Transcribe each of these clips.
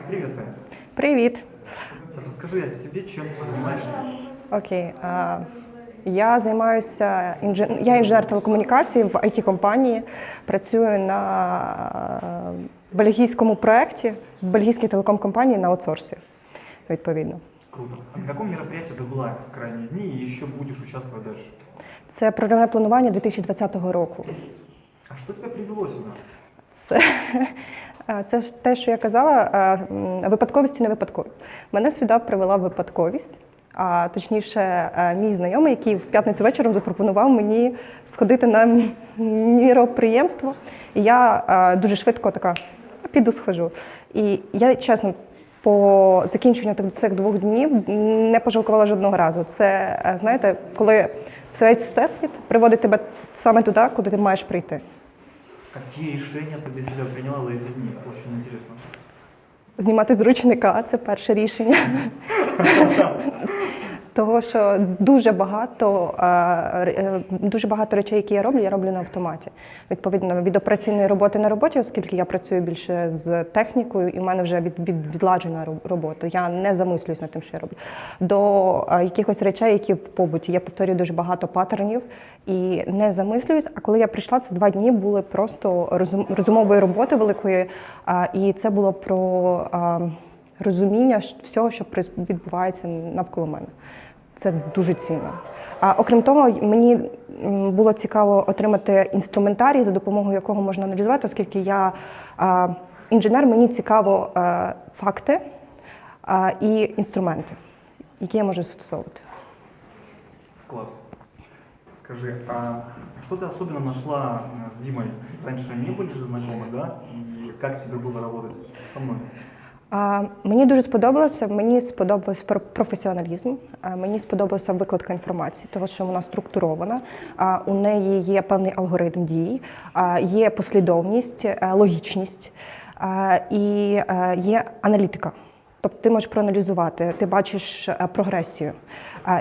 Привет, Таня. Привіт. Расскажи о себе, чем ты занимаешься. Окей. Я займаюся я інженер телекомунікацій в IT-компанії. Працюю на бельгійському проєкті, в бельгійській телеком-компанії на аутсорсі, відповідно. Круто. А на каком мероприятии ты была крайние дни и еще будешь участвовать дальше? Це програмне планування 2020 року. А что тебя привело сюда? Це ж те, що я казала, випадковість не випадково. Мене сюди привела випадковість, а точніше мій знайомий, який в п'ятницю вечором запропонував мені сходити на міроприємство. І я дуже швидко така, піду схожу. І я, чесно, по закінченню цих 2 днів не пожалкувала жодного разу. Це, знаєте, коли весь всесвіт приводить тебе саме туди, куди ти маєш прийти. Какие решения ты для себя приняла за эти дни? Очень интересно. Знімати з ручника – це перше рішення. Того, що дуже багато речей, які я роблю на автоматі. Відповідно, від операційної роботи на роботі, оскільки я працюю більше з технікою, і в мене вже відладжена робота. Я не замислююсь над тим, що я роблю. До якихось речей, які в побуті. Я повторюю дуже багато паттернів і не замислююсь. А коли я прийшла, це 2 дні були просто розумової роботи великої. І це було про розуміння всього, що відбувається навколо мене. Це дуже цінно. А окрім того, мені було цікаво отримати інструментарій, за допомогою якого можна аналізувати, оскільки я інженер, мені цікаво факти і інструменти, які я можу застосовувати. Класс. Скажи, а что ты особенно нашла с Димой? Раньше не были же знакомы, да? И как тебе было работать со мной? Мені дуже сподобалося, професіоналізм, мені сподобався викладка інформації, тому що вона структурована, у неї є певний алгоритм дій, є послідовність, логічність і є аналітика. Тобто ти можеш проаналізувати, ти бачиш прогресію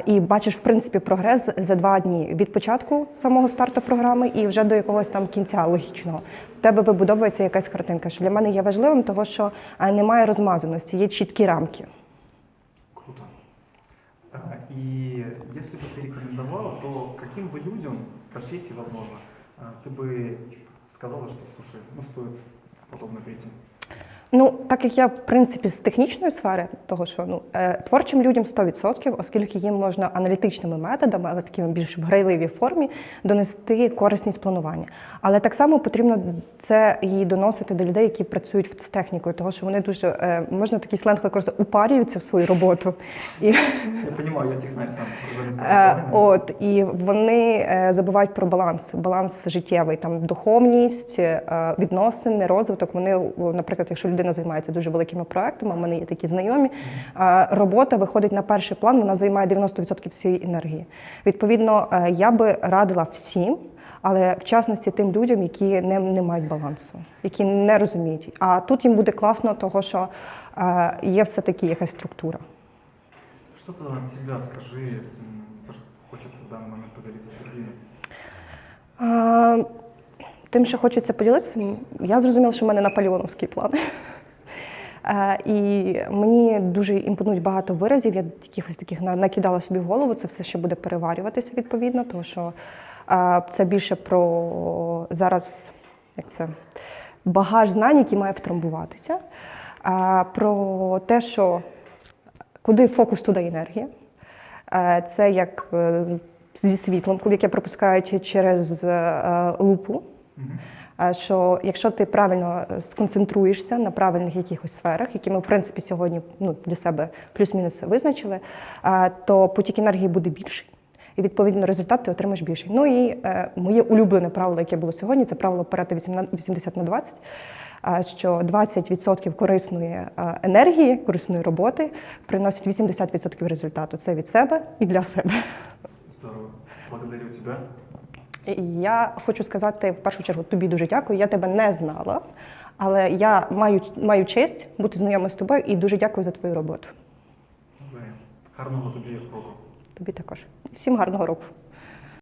і бачиш, в принципі, прогрес за 2 дні. Від початку самого старту програми і вже до якогось там кінця логічного. В тебе вибудовується якась картинка, що для мене є важливим, тому що немає розмазаності, є чіткі рамки. Круто. И если бы ты рекомендовала, то каким бы людям в профессии, возможно, ты бы сказала, что, слушай, стоит подобно прийти? Так як я, в принципі, з технічної сфери, того, що творчим людям 100%, оскільки їм можна аналітичними методами, але такими більш в грайливій формі, донести корисність планування. Але так само потрібно це і доносити до людей, які працюють з технікою, тому що вони дуже, можна такий сленг використати, упарюються в свою роботу. Я розумію, я технар сам. І вони забувають про баланс життєвий, там духовність, відносини, розвиток. Вони, наприклад, якщо людина займається дуже великими проектами, у мене є такі знайомі, робота виходить на перший план, вона займає 90% всієї енергії. Відповідно, я би радила всім, але в частності тим людям, які не мають балансу, які не розуміють. А тут їм буде класно, того, що є все-таки якась структура. Что-то от себя скажи, то, что хочется в данный момент поделиться с другими. Тим, що хочеться поділитися, я зрозуміла, що в мене наполеоновські плани. І мені дуже імпонують багато виразів, я якихось таких накидала собі в голову, це все ще буде переварюватися відповідно, тому що це більше про зараз, багаж знань, який має втрамбуватися, про те, що куди фокус, туди енергія. Це як зі світлом, яке пропускають через лупу. Що якщо ти правильно сконцентруєшся на правильних якихось сферах, які ми, в принципі, сьогодні для себе плюс-мінус визначили, то потік енергії буде більший. І, відповідно, результат ти отримаєш більший. І моє улюблене правило, яке було сьогодні, це правило Парето 80/20, що 20% корисної енергії, корисної роботи приносить 80% результату. Це від себе і для себе. Здорово. Благодарю тебе. Я хочу сказати, в першу чергу, тобі дуже дякую. Я тебе не знала, але я маю честь бути знайомою з тобою і дуже дякую за твою роботу. Гарного тобі року. Тобі також. Всім гарного року.